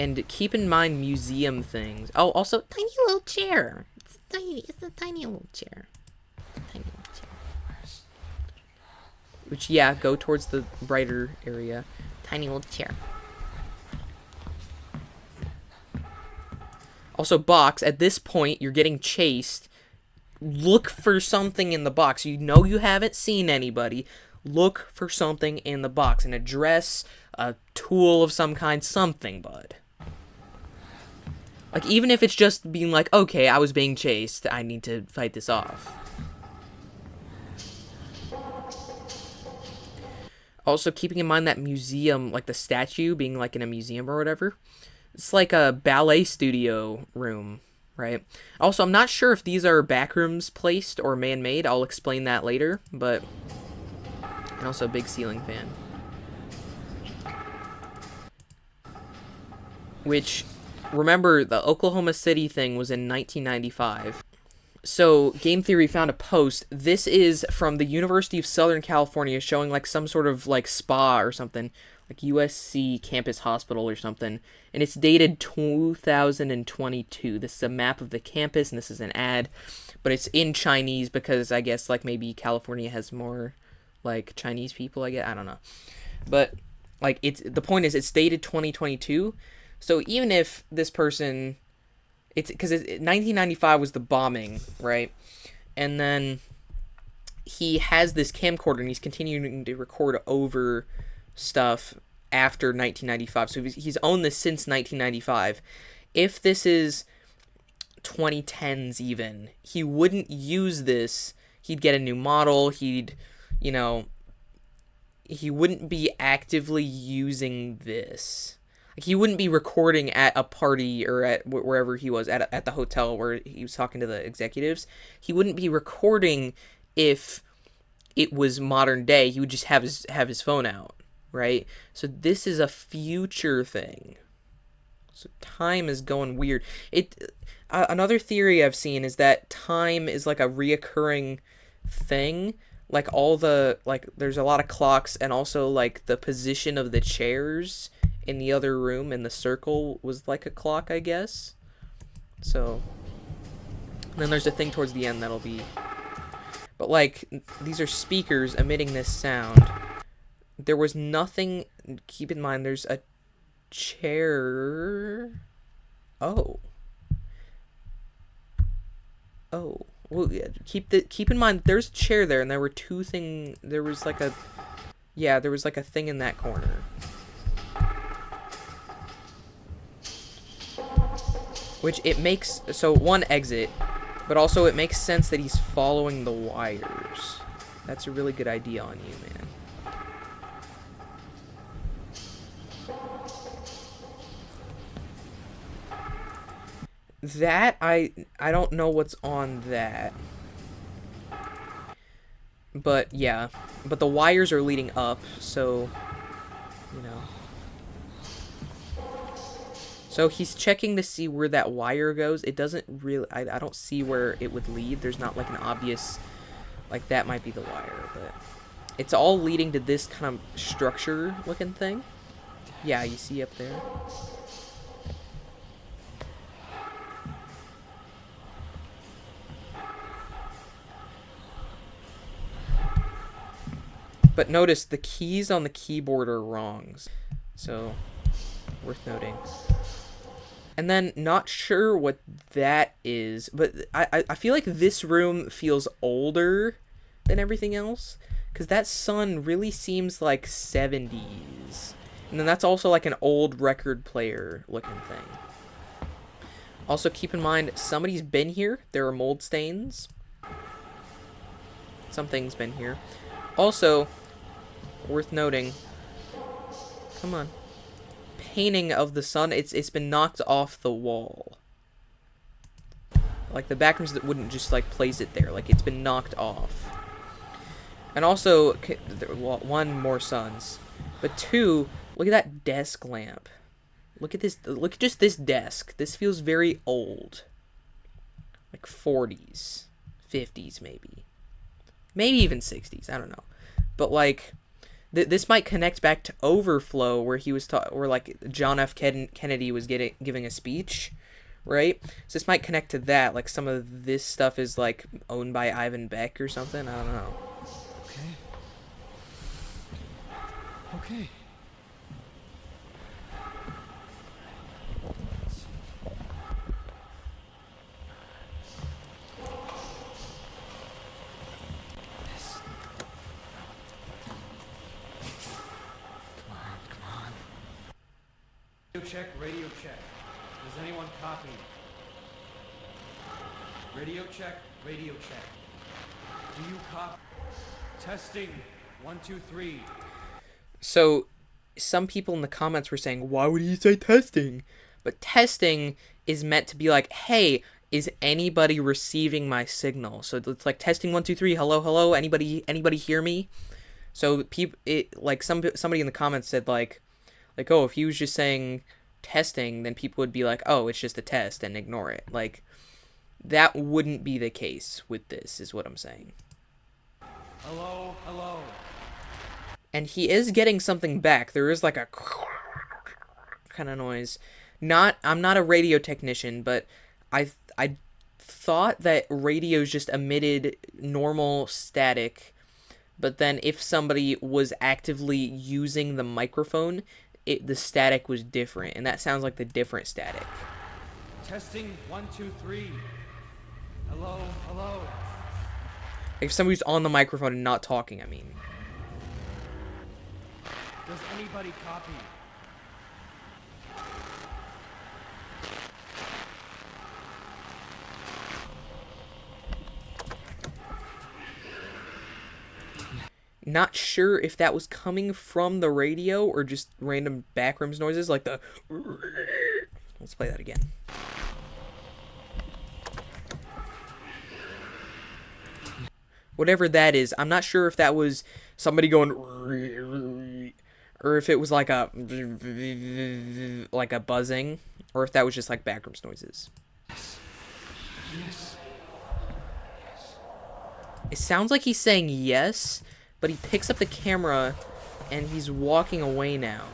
And keep in mind museum things. Oh, also, tiny little chair. It's tiny. It's a tiny little chair. Tiny little chair. Which, yeah, go towards the brighter area. Tiny little chair. Also, box. At this point, you're getting chased. Look for something in the box. You know you haven't seen anybody. Look for something in the box. An address, a tool of some kind, something, bud. Like, even if it's just being like, okay, I was being chased, I need to fight this off. Also, keeping in mind that museum, like the statue being like in a museum or whatever, it's like a ballet studio room, right? Also, I'm not sure if these are backrooms placed or man-made. I'll explain that later, but... And also, big ceiling fan. Which, remember, the Oklahoma City thing was in 1995. So, Game Theory found a post. This is from the University of Southern California, showing like some sort of like spa or something, like USC Campus Hospital or something, and it's dated 2022. This is a map of the campus, and this is an ad, but it's in Chinese because I guess like maybe California has more like Chinese people. I don't know, but like the point is it's dated 2022. So even if this person, it's because 1995 was the bombing, right? And then he has this camcorder and he's continuing to record over stuff after 1995. So he's owned this since 1995. If this is 2010s even, he wouldn't use this. He'd get a new model. He'd, you know, he wouldn't be actively using this. Like, he wouldn't be recording at a party or at wherever he was, at the hotel where he was talking to the executives. He wouldn't be recording if it was modern day. He would just have his phone out, right? So this is a future thing. So time is going weird. Another theory I've seen is that time is like a reoccurring thing. Like there's a lot of clocks, and also like the position of the chairs in the other room in the circle was like a clock, I guess. So then there's a thing towards the end that'll be, but like these are speakers emitting this sound. There was nothing. Keep in mind there's a chair. Oh, well, yeah, keep in mind there's a chair there, and there were two things. There was like a thing in that corner. Which it makes, so one, exit, but also it makes sense that he's following the wires. That's a really good idea on you, man. That, I don't know what's on that. But, yeah. But the wires are leading up, so, you know. So he's checking to see where that wire goes. It doesn't really... I don't see where it would lead. There's not like an obvious... Like, that might be the wire, but... It's all leading to this kind of structure-looking thing. Yeah, you see up there. But notice the keys on the keyboard are wrong. So, worth noting. And then, not sure what that is, but I feel like this room feels older than everything else, because that sun really seems like 70s. And then that's also like an old record player looking thing. Also, keep in mind, somebody's been here. There are mold stains. Something's been here. Also, worth noting, come on. Painting of the sun, it's been knocked off the wall. Like the backrooms that wouldn't just like place it there, like it's been knocked off. And also, one, more suns, but two, look at that desk lamp. Look at this. Look at just this desk. This feels very old, like 40s, 50s maybe even 60s. I don't know, but like This might connect back to Overflow, where he was where like John F. Kennedy was giving a speech, right? So this might connect to that. Like some of this stuff is like owned by Ivan Beck or something. I don't know. Okay. Okay. Radio check. Does anyone copy? Radio check, radio check. Do you copy? Testing, 1, 2, 3. So, some people in the comments were saying, why would he say testing? But testing is meant to be like, hey, is anybody receiving my signal? So it's like testing 1, 2, 3. Hello, hello. Anybody hear me? So somebody in the comments said like, oh, if he was just saying testing, then people would be like, oh, it's just a test and ignore it. Like, that wouldn't be the case with this, is what I'm saying. Hello, hello. And he is getting something back. There is like a kind of noise. I'm not a radio technician, but I thought that radios just emitted normal static, but then if somebody was actively using the microphone, the static was different, and that sounds like the different static. Testing 1, 2, 3. Hello, hello. If somebody's on the microphone and not talking, I mean. Does anybody copy? Not sure if that was coming from the radio or just random backrooms noises like the... Let's play that again. Whatever that is, I'm not sure if that was somebody going... Or if it was like a buzzing, or if that was just like backrooms noises. Yes. It sounds like he's saying yes, but he picks up the camera and he's walking away now.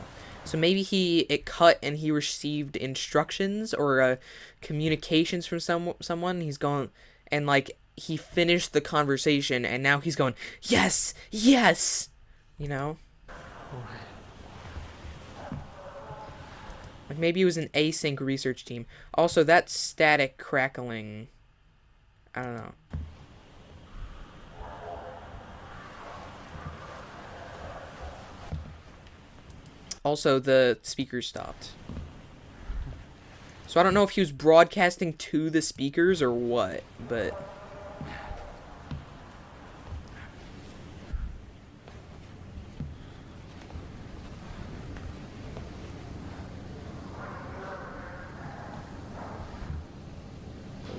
So maybe it cut and he received instructions or communications from someone. He's gone and like he finished the conversation and now he's going, yes, yes, you know? Like maybe it was an async research team. Also, that static crackling, I don't know. Also, the speakers stopped. So I don't know if he was broadcasting to the speakers or what, but...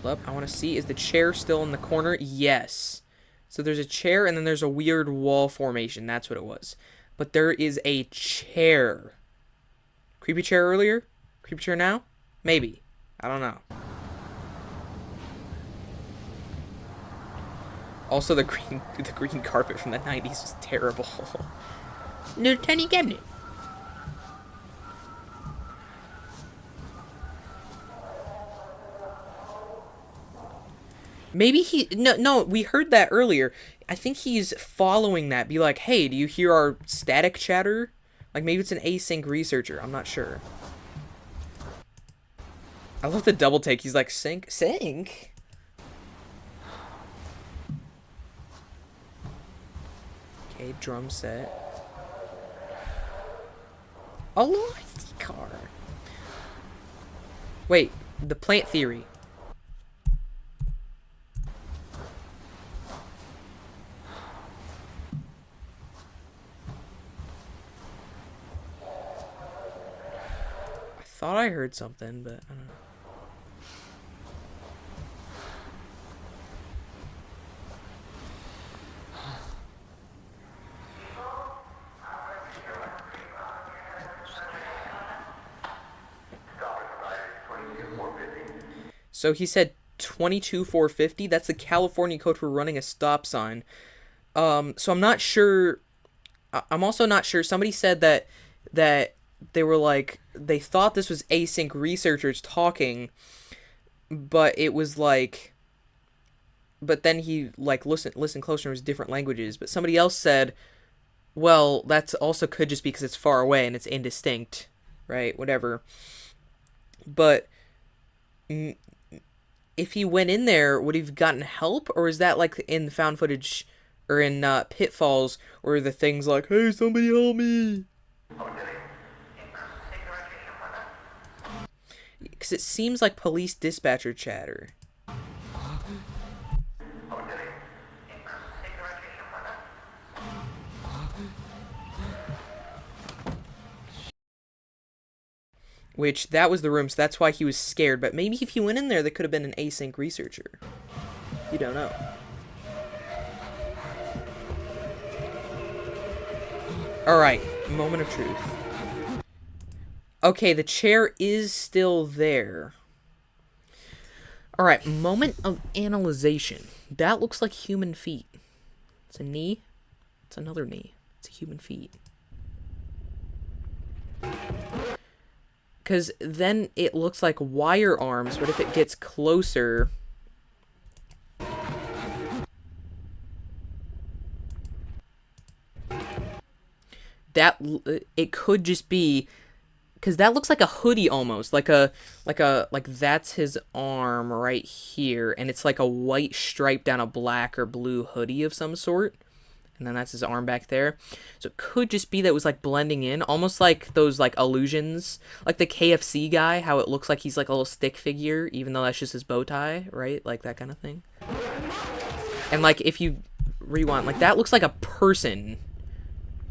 Hold up, I want to see, is the chair still in the corner? Yes. So there's a chair and then there's a weird wall formation, that's what it was. But there is a chair. Creepy chair earlier? Creepy chair now? Maybe. I don't know. Also, the green carpet from the 90s is terrible. No tiny cabinet. Maybe no, we heard that earlier. I think he's following that. Be like, hey, do you hear our static chatter? Like, maybe it's an async researcher. I'm not sure. I love the double take. He's like, sync? Okay, drum set. Oh, I see car. Wait, the plant theory. Thought I heard something, but I don't know. So he said 22,450. That's the California code for running a stop sign. So I'm not sure I'm also not sure. Somebody said that they were like they thought this was async researchers talking, but it was like but then he like listened closer, it was different languages. But somebody else said, well, that's also could just be because it's far away and it's indistinct, right? Whatever. But if he went in there, would he have gotten help, or is that like in the found footage or in Pitfalls, where the things like, "Hey, somebody help me"? Because it seems like police dispatcher chatter. Which, that was the room, so that's why he was scared. But maybe if he went in there, there could have been an async researcher. You don't know. Alright, moment of truth. Okay, the chair is still there. Alright, moment of analyzation. That looks like human feet. It's a knee. It's another knee. It's a human feet. Because then it looks like wire arms, but if it gets closer... that it could just be... because that looks like a hoodie almost, like that's his arm right here, and it's like a white stripe down a black or blue hoodie of some sort. And then that's his arm back there. So it could just be that it was like blending in, almost like those like illusions, like the KFC guy, how it looks like he's like a little stick figure, even though that's just his bow tie, right? Like that kind of thing. And like if you rewind, like that looks like a person.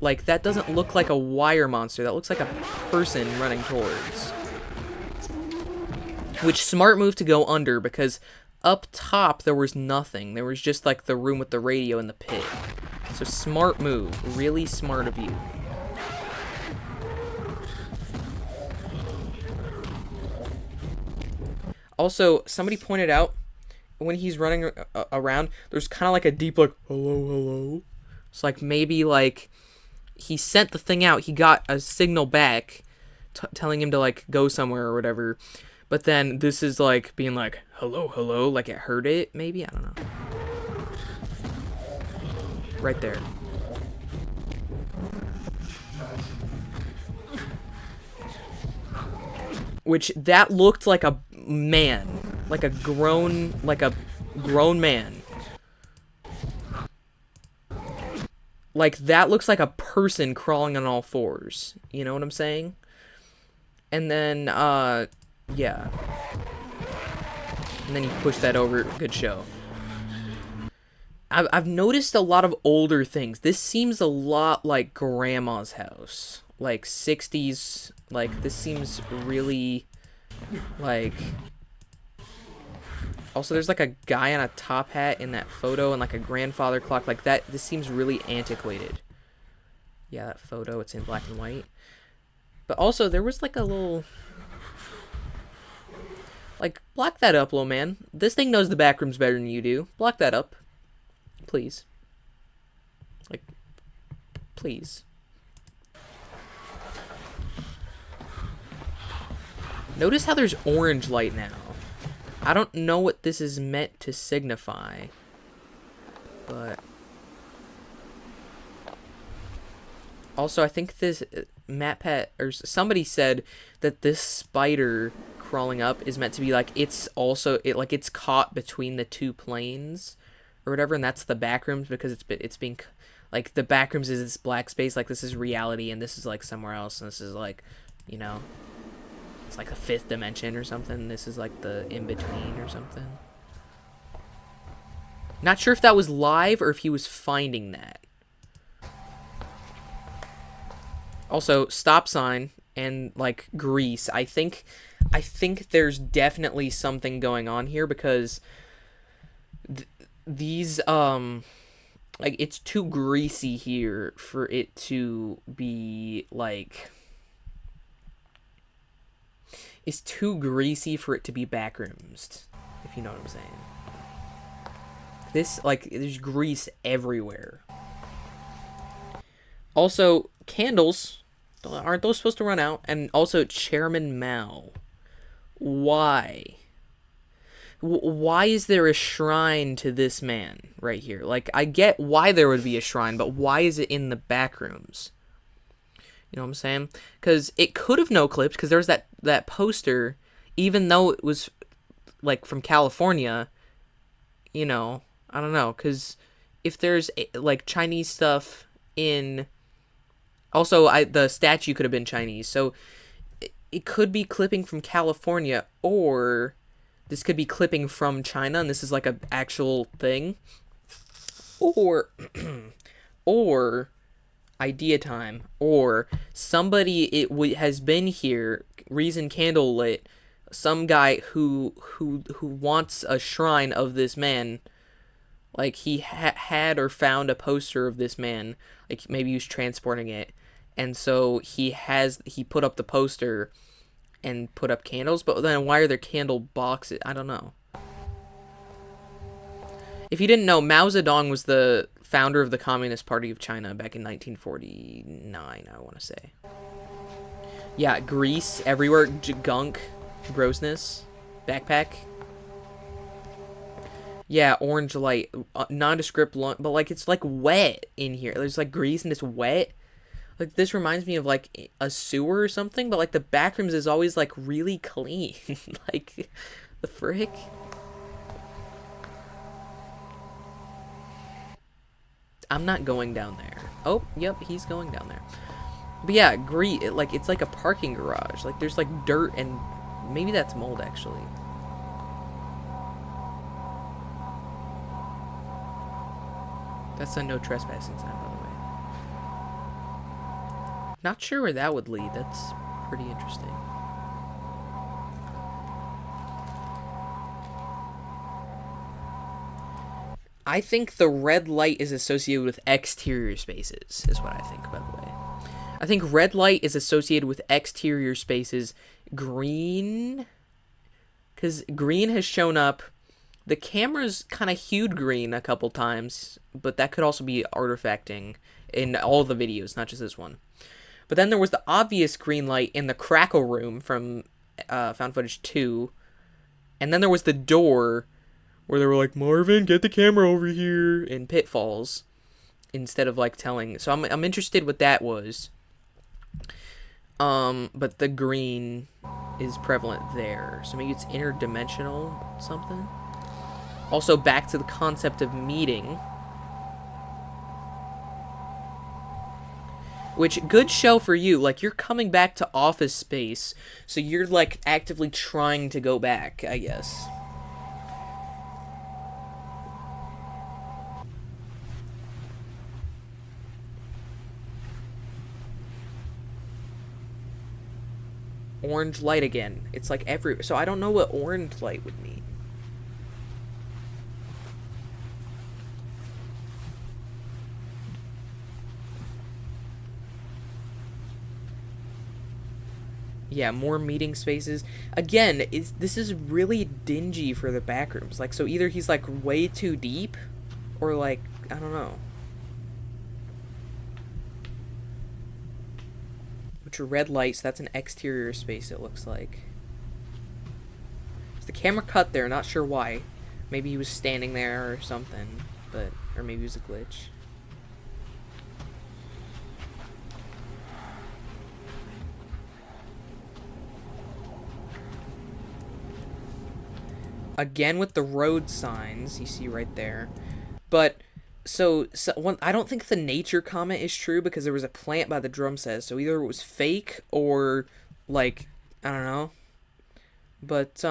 Like that doesn't look like a wire monster. That looks like a person running towards. Which, smart move to go under, because up top there was nothing. There was just like the room with the radio and the pit. So smart move. Really smart of you. Also, somebody pointed out, when he's running around, there's kind of like a deep like, hello, hello. It's like maybe like he sent the thing out, he got a signal back telling him to like go somewhere or whatever. But then this is like being like, hello, hello, like it heard it, maybe? I don't know. Right there. Which, that looked like a man. Like a grown man. Like, that looks like a person crawling on all fours. You know what I'm saying? And then, yeah. And then you push that over. Good show. I've noticed a lot of older things. This seems a lot like Grandma's house. Like, 60s. Like, this seems really, like... Also, there's like a guy on a top hat in that photo and like a grandfather clock. Like that, this seems really antiquated. Yeah, that photo, it's in black and white. But also, there was like a little... like, block that up, little man. This thing knows the backrooms better than you do. Block that up. Please. Like, please. Notice how there's orange light now. I don't know what this is meant to signify, but... also, I think this... MatPat, or somebody said that this spider crawling up is meant to be like, it's also... it's caught between the two planes, or whatever, and that's the backrooms, because it's being... like, the backrooms is this black space, like, this is reality, and this is, like, somewhere else, and this is, like, you know... it's like the fifth dimension or something. This is like the in-between or something. Not sure if that was live or if he was finding that. Also, stop sign and like grease. I think there's definitely something going on here, because these like, it's too greasy here for it to be like... it's too greasy for it to be backrooms, if you know what I'm saying. This, like, there's grease everywhere. Also, candles, aren't those supposed to run out? And also, Chairman Mao. Why? Why is there a shrine to this man right here? Like, I get why there would be a shrine, but why is it in the back rooms? You know what I'm saying? Because it could have no clipped, because there was that poster, even though it was, like, from California, you know, I don't know, because if there's, like, Chinese stuff in... Also, the statue could have been Chinese, so it could be clipping from California, or this could be clipping from China, and this is like an actual thing, or or idea time, or somebody has been here, reason candle lit, some guy who wants a shrine of this man, like he had or found a poster of this man, like maybe he was transporting it, and so he put up the poster and put up candles, but then why are there candle boxes? I don't know. If you didn't know, Mao Zedong was the founder of the Communist Party of China back in 1949, I want to say. Yeah, grease everywhere, gunk, grossness, backpack. Yeah, orange light, nondescript, but like it's like wet in here. There's like grease and it's wet. Like this reminds me of like a sewer or something, but like the backrooms is always like really clean. Like the frick. I'm not going down there. Oh, yep, he's going down there. But yeah, like it's like a parking garage. Like there's like dirt and maybe that's mold actually. That's a no trespassing sign, by the way. Not sure where that would lead. That's pretty interesting. I think the red light is associated with exterior spaces, is what I think, by the way. I think red light is associated with exterior spaces. Green, because green has shown up. The camera's kind of hued green a couple times, but that could also be artifacting in all the videos, not just this one. But then there was the obvious green light in the Crackle room from Found Footage 2. And then there was the door where they were like, Marvin, get the camera over here, in Pitfalls, instead of like telling. So I'm interested what that was. But the green is prevalent there. So maybe it's interdimensional something. Also, back to the concept of meeting. Which, good show for you. Like, you're coming back to Office Space, so you're, like, actively trying to go back, I guess. Orange light again. It's, like, so I don't know what orange light would mean. Yeah, more meeting spaces. Again, this is really dingy for the backrooms. Like, so either he's, like, way too deep, or, like, I don't know. Which are red lights. That's an exterior space, it looks like. Is the camera cut there? Not sure why. Maybe he was standing there or something, but... Or maybe it was a glitch. Again with the road signs you see right there. But so I don't think the nature comment is true because there was a plant by the drum set, so either it was fake or like I don't know. But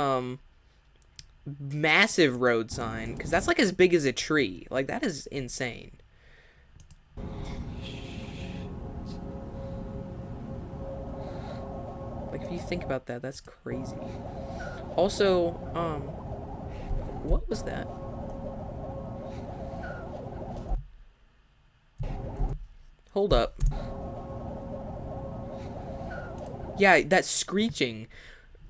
massive road sign, because that's like as big as a tree. Like that is insane. Like if you think about that, that's crazy. Also, what was that? Hold up. Yeah, that screeching.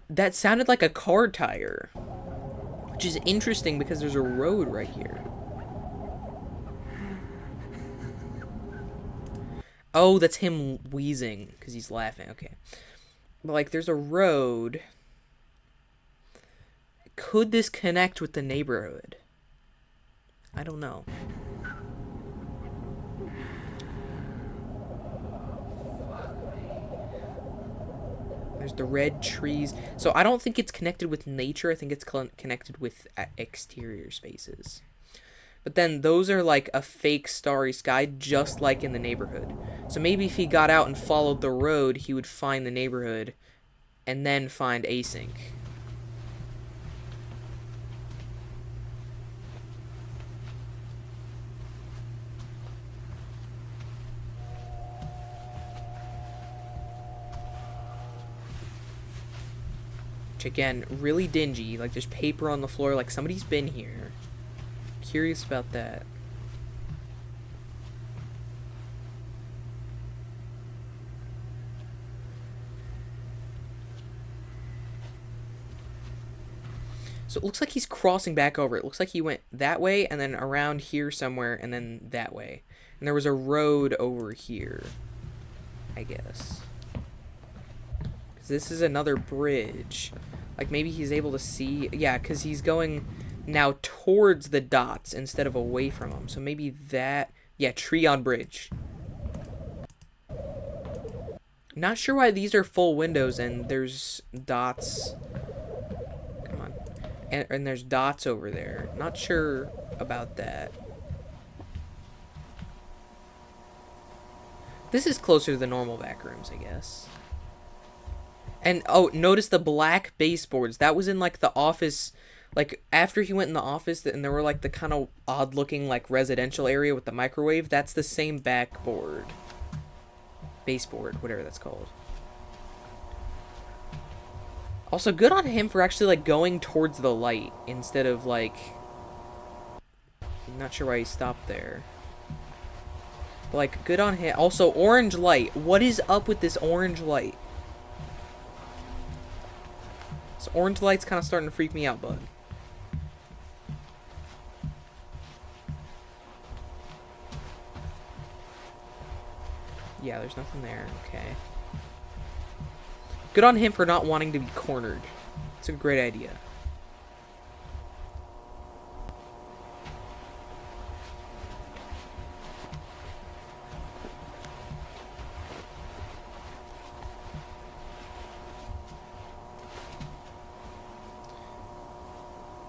That sounded like a car tire. Which is interesting because there's a road right here. Oh, that's him wheezing because he's laughing. Okay. But, like, there's a road. Could this connect with the neighborhood? I don't know. There's the red trees. So I don't think it's connected with nature. I think it's connected with exterior spaces. But then those are like a fake starry sky, just like in the neighborhood. So maybe if he got out and followed the road, he would find the neighborhood and then find async. Which again, really dingy. Like there's paper on the floor, like somebody's been here. Curious about that. So it looks like he's crossing back over. It looks like he went that way and then around here somewhere and then that way. And there was a road over here, I guess. Because this is another bridge. Like maybe he's able to see. Yeah, because he's going now towards the dots instead of away from them. So maybe that. Yeah, tree on bridge. Not sure why these are full windows and there's dots. Come on. And there's dots over there. Not sure about that. This is closer to the normal back rooms, I guess. And, oh, notice the black baseboards. That was in, like, the office. Like, after he went in the office, and there were, like, the kind of odd-looking, like, residential area with the microwave. That's the same backboard. Baseboard, whatever that's called. Also, good on him for actually, like, going towards the light instead of, like... I'm not sure why he stopped there. But, like, good on him. Also, orange light. What is up with this orange light? This orange light's kind of starting to freak me out, bud. Yeah, there's nothing there. Okay. Good on him for not wanting to be cornered. It's a great idea.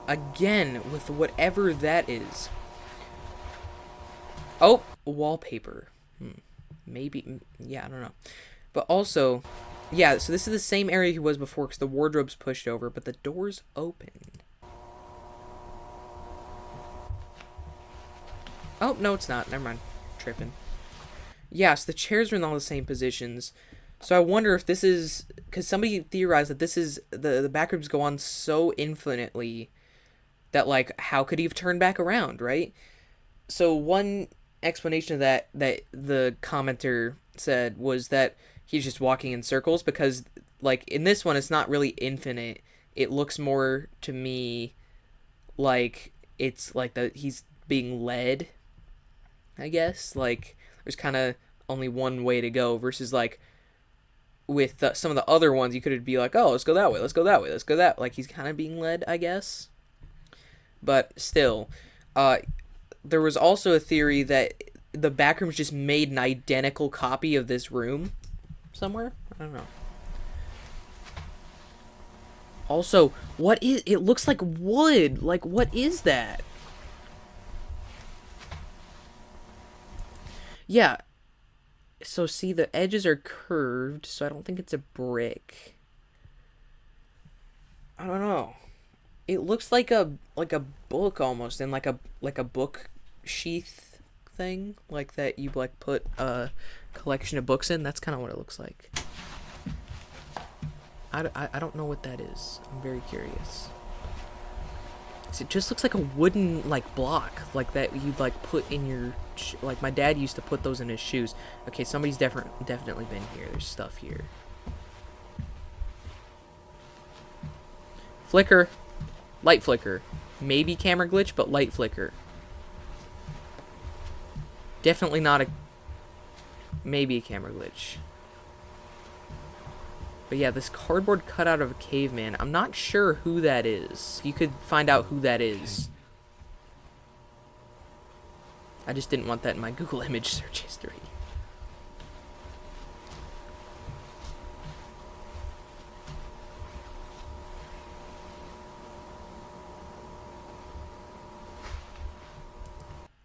Again, with whatever that is. Oh, wallpaper. Maybe, yeah, I don't know. But also, yeah, so this is the same area he was before because the wardrobe's pushed over, but the door's open. Oh, no, it's not. Never mind. Tripping. Yeah, so the chairs are in all the same positions. So I wonder if this is... Because somebody theorized that this is... The backrooms go on so infinitely that, like, how could he have turned back around, right? So one explanation of that the commenter said was that he's just walking in circles because, like, in this one, it's not really infinite. It looks more to me like it's like he's being led, I guess. Like, there's kind of only one way to go versus, like, with some of the other ones, you could be like, oh, let's go that way, let's go that way, let's go that. Like, he's kind of being led, I guess. But still, there was also a theory that the backrooms just made an identical copy of this room somewhere. I don't know. Also, what is... It looks like wood. Like, what is that? Yeah. So, see, the edges are curved, so I don't think it's a brick. I don't know. It looks like a book almost, and like a book sheath thing, like that you like put a collection of books in. That's kind of what it looks like. I don't know what that is. I'm very curious. So it just looks like a wooden like block, like that you'd like put in your like my dad used to put those in his shoes. Okay, somebody's definitely been here. There's stuff here. Flicker. Light flicker. Maybe camera glitch, but light flicker. Definitely not a... Maybe a camera glitch. But yeah, this cardboard cutout of a caveman. I'm not sure who that is. You could find out who that is. I just didn't want that in my Google image search history.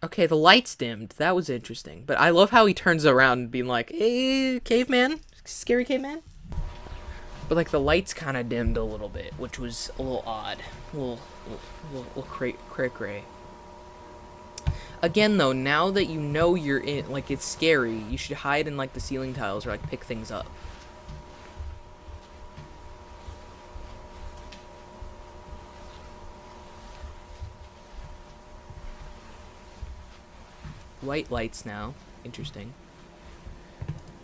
Okay, the lights dimmed. That was interesting. But I love how he turns around and being like, hey, caveman? Scary caveman? But, like, the lights kind of dimmed a little bit, which was a little odd. A little cray. Again, though, now that you know you're in, like, it's scary, you should hide in, like, the ceiling tiles or, like, pick things up. White lights now. Interesting.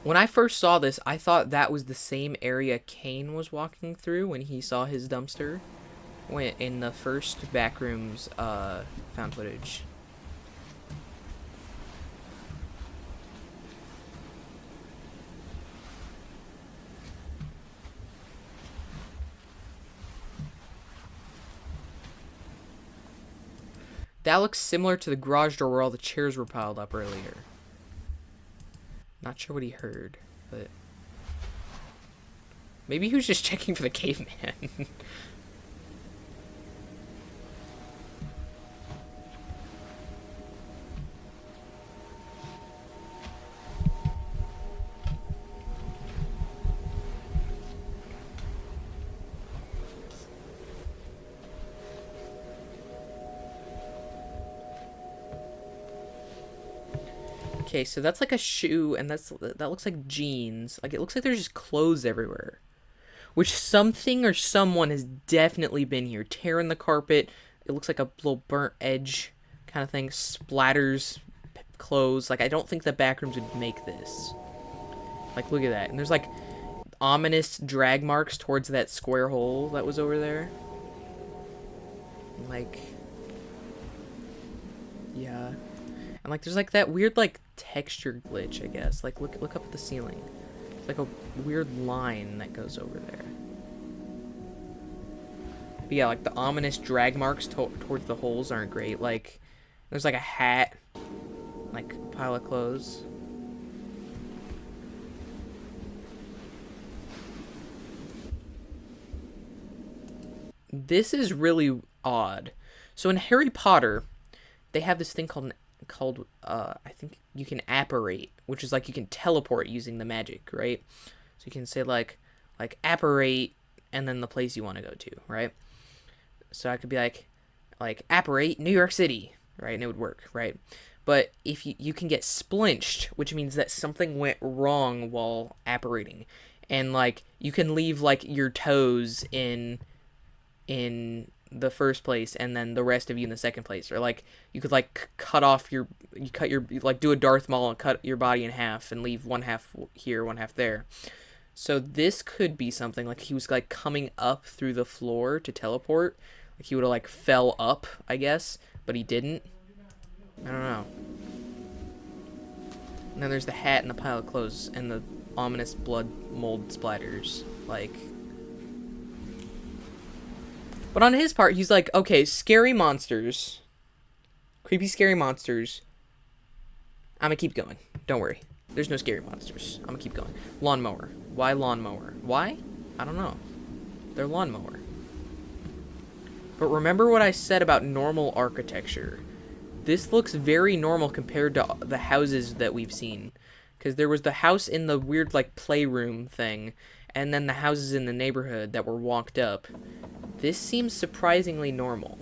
When I first saw this, I thought that was the same area Kane was walking through when he saw his dumpster in the first Backrooms found footage. That looks similar to the garage door where all the chairs were piled up earlier. Not sure what he heard, but maybe he was just checking for the caveman. Okay, so that's like a shoe, and that looks like jeans. Like, it looks like there's just clothes everywhere. Which something or someone has definitely been here. Tearing the carpet. It looks like a little burnt edge kind of thing. Splatters clothes. Like, I don't think the Backrooms would make this. Like, look at that. And there's, like, ominous drag marks towards that square hole that was over there. Like, yeah. And, like, there's, like, that weird, like, texture glitch, I guess. Like, look up at the ceiling. It's like a weird line that goes over there. But yeah, like, the ominous drag marks towards the holes aren't great. Like, there's, like, a hat. Like, a pile of clothes. This is really odd. So in Harry Potter, they have this thing called I think you can apparate, which is like you can teleport using the magic, right? So you can say like apparate and then the place you want to go to, right? So I could be like apparate New York City, right? And it would work, right? But if you can get splinched, which means that something went wrong while apparating, and like you can leave like your toes in the first place and then the rest of you in the second place, or like you could like do a Darth Maul and cut your body in half and leave one half here, one half there. So this could be something like he was like coming up through the floor to teleport, like he would have like fell up, I guess, but he didn't. I don't know. And then there's the hat and the pile of clothes and the ominous blood mold splatters, like. But on his part, he's like, okay, scary monsters. Creepy, scary monsters. I'm gonna keep going. Don't worry. There's no scary monsters. I'm gonna keep going. Lawnmower. Why lawnmower? Why? I don't know. They're lawnmower. But remember what I said about normal architecture. This looks very normal compared to the houses that we've seen. Because there was the house in the weird, like, playroom thing. And then the houses in the neighborhood that were walked up. This seems surprisingly normal.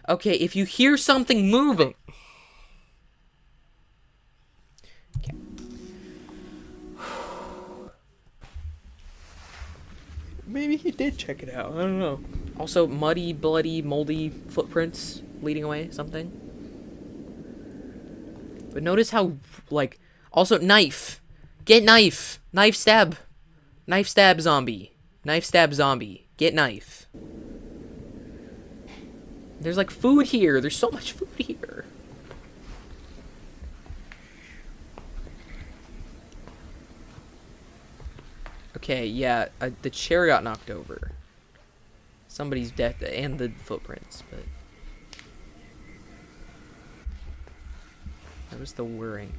Okay, if you hear something moving. Okay. Maybe he did check it out. I don't know. Also, muddy, bloody, moldy footprints leading away, something. But notice how, like, also, knife. Get knife. Knife stab. Knife stab zombie. Knife stab zombie. Get knife. There's like food here. There's so much food here. Okay, yeah, the chair got knocked over. Somebody's death and the footprints, but that was the whirring.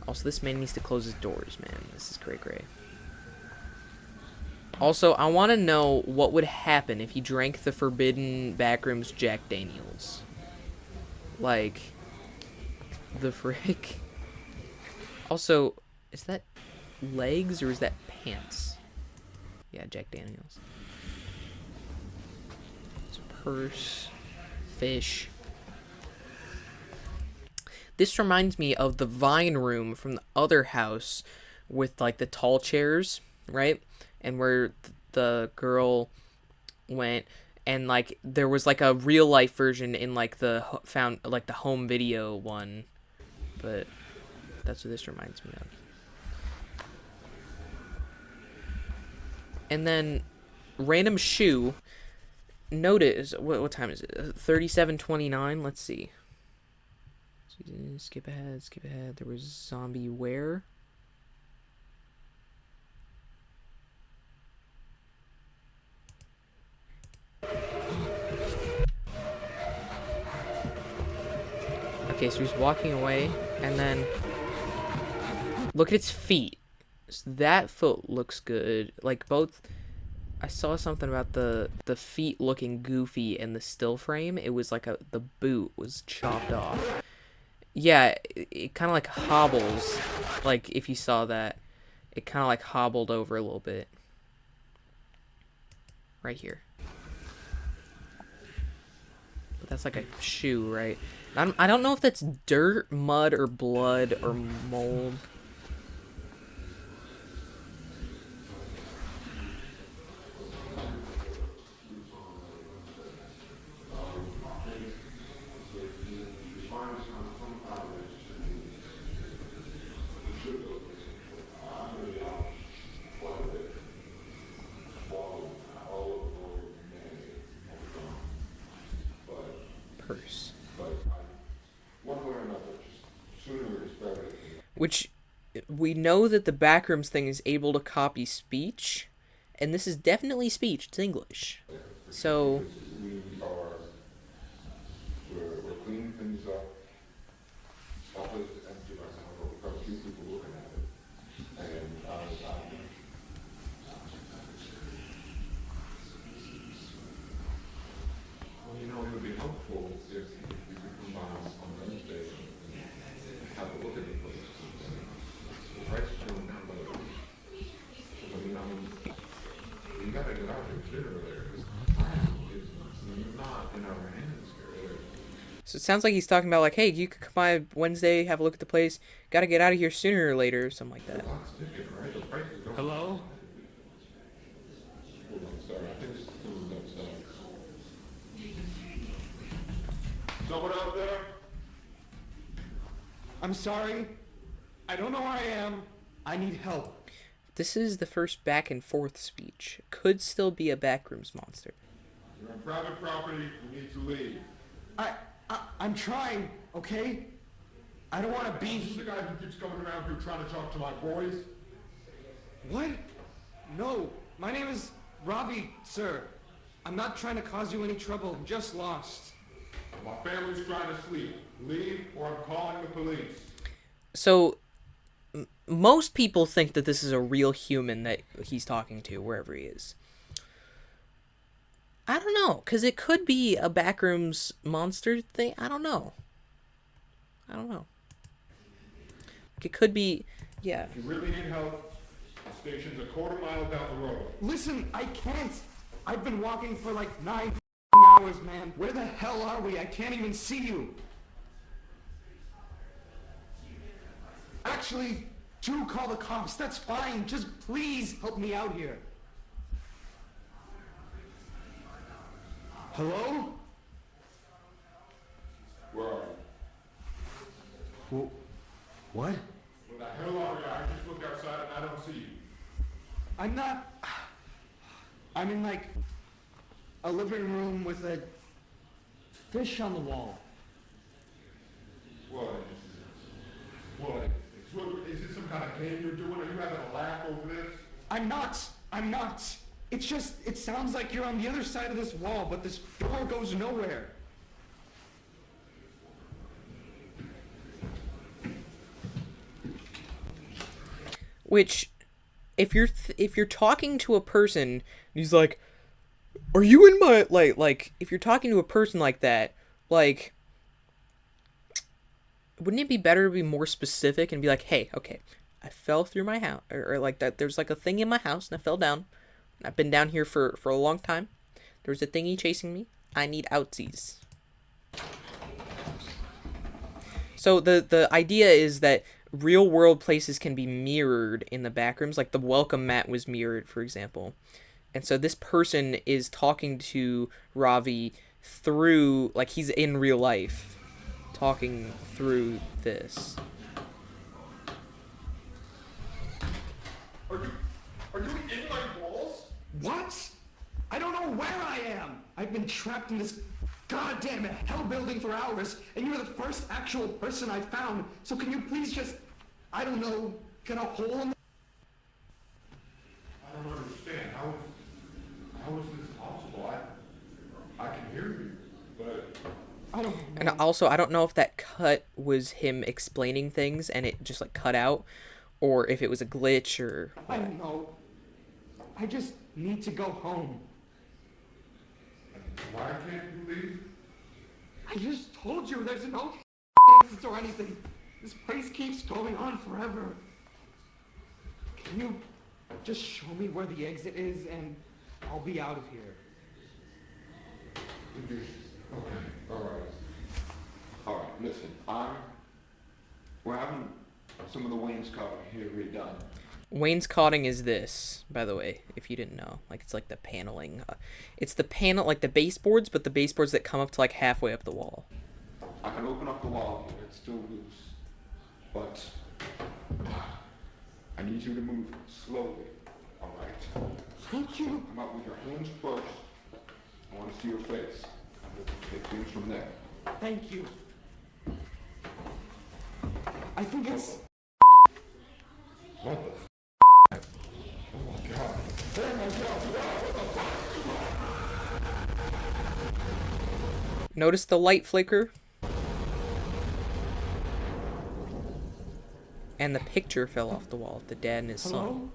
Also, this man needs to close his doors, man. This is cray-cray. Also, I want to know what would happen if he drank the forbidden Backrooms Jack Daniels. Like, the frick? Also, is that legs or is that pants? Yeah, Jack Daniels. It's a purse. Fish. This reminds me of the Vine Room from the other house with, like, the tall chairs, right? And where the girl went, and, like, there was, like, a real-life version in, like, the home video one. But that's what this reminds me of. And then, random shoe. Notice, what time is it? 37:29. Let's see. Skip ahead, skip ahead. There was zombie where? Okay, so he's walking away, and then look at its feet. So that foot looks good. Like, both, I saw something about the feet looking goofy in the still frame. It was like the boot was chopped off. Yeah, it kind of like hobbles. Like, if you saw that, it kind of like hobbled over a little bit. Right here. But that's like a shoe, right? I don't know if that's dirt, mud, or blood, or mold. Purse. Which, we know that the Backrooms thing is able to copy speech, and this is definitely speech. It's English. So, we're cleaning things up. Stuff is empty right now, but we've got a few people looking at it. And well, you know, it would be helpful if you could come by on Wednesday and have a look at the place. The price is going down by the way. I mean, you gotta get out there clearer there, because the time is not in our hands here. so it sounds like he's talking about, like, hey, you could come by Wednesday, have a look at the place. Gotta get out of here sooner or later, or something like that. Hello? Hold on, sorry, I think this is outside. Someone out there? I'm sorry. I don't know where I am. I need help. This is the first back and forth speech. Could still be a Backrooms monster. You're on private property, you need to leave. I'm trying, okay? I don't want to be This is the guy who keeps coming around here trying to talk to my boys. What? No, my name is Robbie, sir. I'm not trying to cause you any trouble. I'm just lost. My family's trying to sleep. Leave or I'm calling the police. So, most people think that this is a real human that he's talking to, wherever he is. I don't know, because it could be a Backrooms monster thing. I don't know. It could be, yeah. If you really need help, the station's a quarter mile down the road. Listen, I can't. I've been walking for like 9 hours, man. Where the hell are we? I can't even see you. Actually, do call the cops. That's fine. Just please help me out here. Hello? Where are you? What? Where the hell are you? I just looked outside and I don't see you. I'm not... I'm in like a living room with a fish on the wall. What? What? Is it some kind of game you're doing? Are you having a laugh over this? I'm not. I'm not. It's just, it sounds like you're on the other side of this wall, but this door goes nowhere. Which, if you're talking to a person, and he's like, "Are you in my like?" If you're talking to a person like that, like, wouldn't it be better to be more specific and be like, "Hey, okay, I fell through my house, or like that. There's like a thing in my house, and I fell down. I've been down here for a long time. There's a thingy chasing me. I need outsies." So the idea is that real world places can be mirrored in the backrooms, like the welcome mat was mirrored, for example. And so this person is talking to Ravi through, like, he's in real life, talking through this. Are you in my walls? What? I don't know where I am. I've been trapped in this goddamn hell building for hours, and you're the first actual person I found. So can you please just, I don't know, get a hole in the... I don't understand. How is this possible? I can hear you, but I don't know. And also, I don't know if that cut was him explaining things and it just like cut out, or if it was a glitch or I don't know. I just need to go home. why can't you leave? I just told you there's no exit or anything. This place keeps going on forever. Can you just show me where the exit is and I'll be out of here? Okay, alright. Alright, listen, we're having some of the wainscoting here redone. wainscoting is this, by the way, if you didn't know. Like, it's like the paneling. It's the panel, like the baseboards, but the baseboards that come up to like halfway up the wall. I can open up the wall here, it's still loose. But I need you to move slowly, alright? Thank you. Come out with your hands first. I want to see your face. And we'll take things from there. Thank you. I think it's... What the f? Oh my god. Oh my god, wow, what the Notice the light flicker? And the picture fell off the wall of the dad and his son. Hello?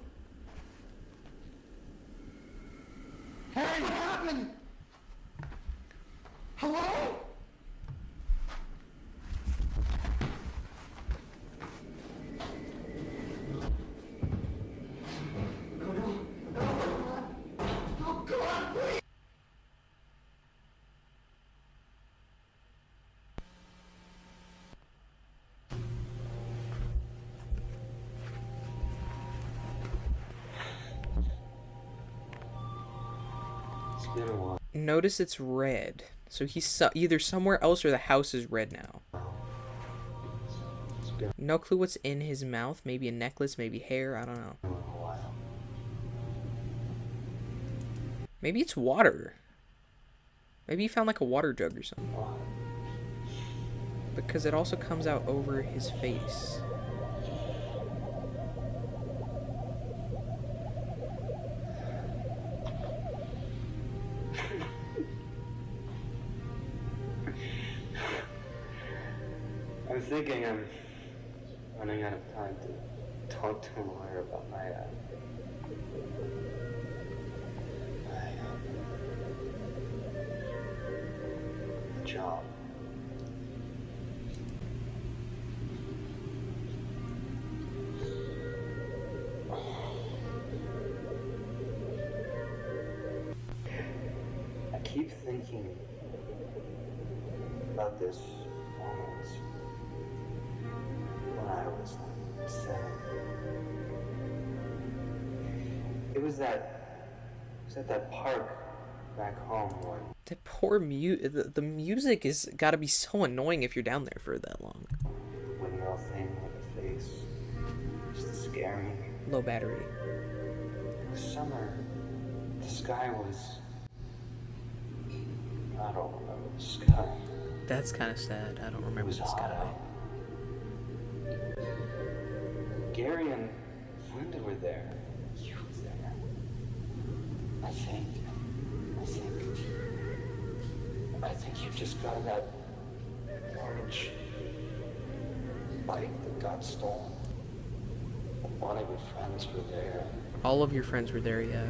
Hey, what happened? Hello? Oh, God, please. Notice it's red. So he's either somewhere else or the house is red now. No clue what's in his mouth. Maybe a necklace, maybe hair. I don't know. Maybe it's water. Maybe he found like a water jug or something. Because it also comes out over his face. I'm thinking I'm running out of time to talk to a lawyer about my job. I keep thinking about this moment when I was like 7. It was at that park back home where The poor the music is gotta be so annoying if you're down there for that long. windmill thing with a face used to scare me. Low battery. Summer, the sky was... I don't remember the sky. That's kind of sad. I don't It remember was this hot guy. out. Gary and Linda were there. I think, I think you just got that orange bike that got stolen. One of your friends were there. All of your friends were there, yeah.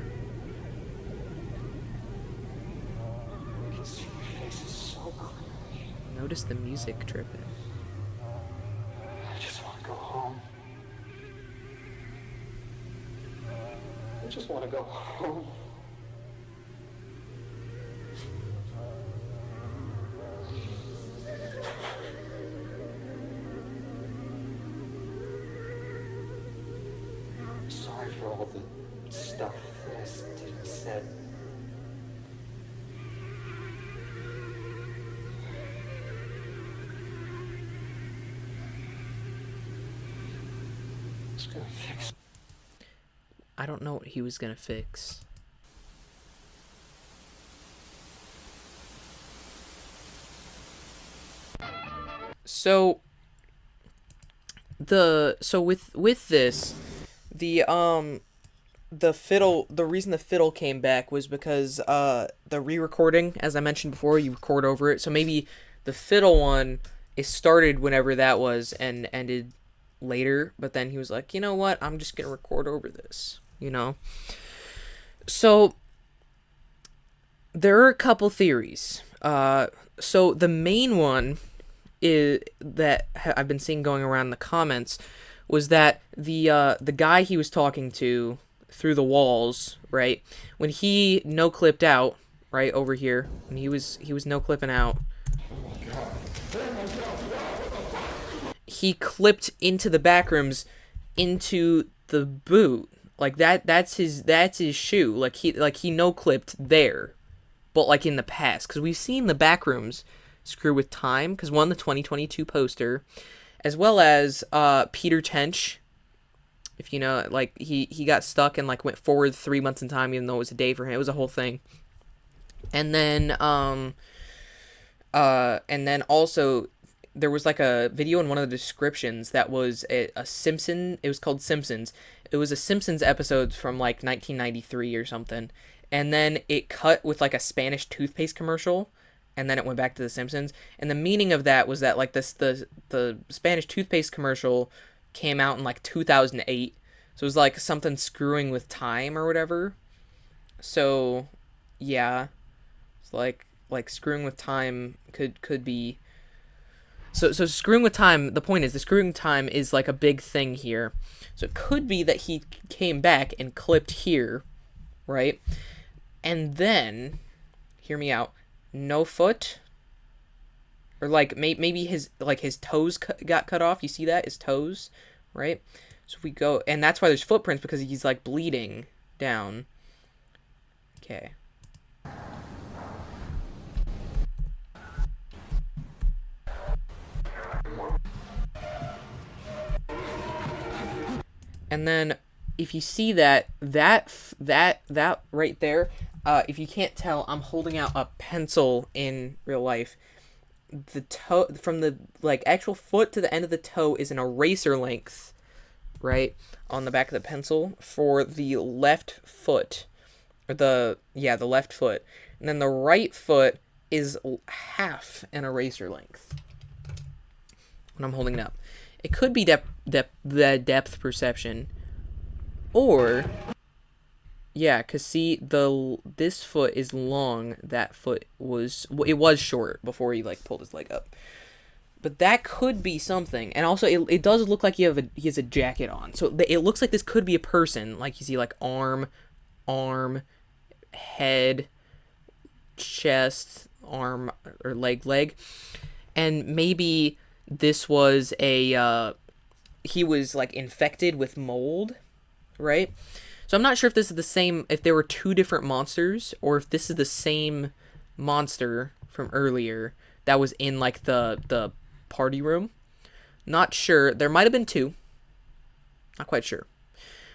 I can see your faces so clearly. Notice the music tripping. I just want to go home. I just want to go home. I'm sorry for all the stuff that I did and said. I'm just gonna fix. I don't know what he was gonna fix. So with this, the fiddle, the reason the fiddle came back was because the re-recording, as I mentioned before, you record over it. So maybe the fiddle one is started whenever that was and ended later, but then he was like, you know what, I'm just gonna record over this, you know. So there are a couple theories. So the main one is that I've been seeing going around in the comments was that the guy he was talking to through the walls, right, when he no clipped out, right over here, when he was no clipping out, he clipped into the backrooms into the boot, like that's his shoe, like he no clipped there, but like in the past, because we've seen the backrooms screw with time, because one, the 2022 poster, as well as Peter Tench, if you know, like he got stuck and like went forward 3 months in time, even though it was a day for him. It was a whole thing. And then also there was like a video in one of the descriptions that was a Simpson. It was called Simpsons. It was a Simpsons episode from like 1993 or something. And then it cut with like a Spanish toothpaste commercial, and then it went back to the Simpsons. And the meaning of that was that like the Spanish toothpaste commercial came out in like 2008. So it was like something screwing with time or whatever. So yeah, it's like screwing with time could be. So screwing with time, the point is the screwing time is like a big thing here. So it could be that he came back and clipped here, right? And then, hear me out, no foot, or like maybe his toes got cut off. You see that, his toes, right? So we go, and that's why there's footprints, because he's like bleeding down. Okay. And then if you see that right there, if you can't tell, I'm holding out a pencil in real life. The toe, from the like actual foot to the end of the toe, is an eraser length, right, on the back of the pencil for the left foot, or the left foot, and then the right foot is half an eraser length when I'm holding it up. It could be the depth perception, or yeah, cause see, this foot is long, that foot was short before he like pulled his leg up, but that could be something. And also it does look like he has a jacket on, so it looks like this could be a person. Like you see like arm, head, chest, arm, or leg, and maybe this was he was like infected with mold, right? So I'm not sure if this is the same, if there were two different monsters, or if this is the same monster from earlier that was in like the party room. Not sure. There might have been two. Not quite sure.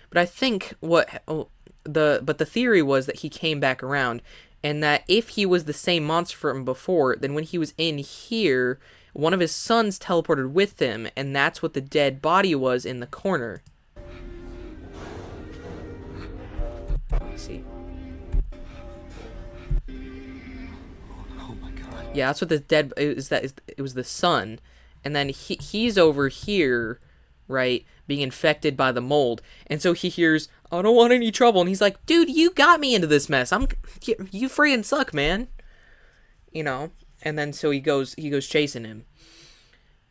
But I think the theory was that he came back around, and that if he was the same monster from before, then when he was in here, one of his sons teleported with him, and that's what the dead body was in the corner. Let's see. Yeah, that's what the dead is. It was the son, and then he's over here, right, being infected by the mold, and so he hears, "I don't want any trouble," and he's like, "Dude, you got me into this mess. You freaking suck, man." You know, and then so he goes chasing him,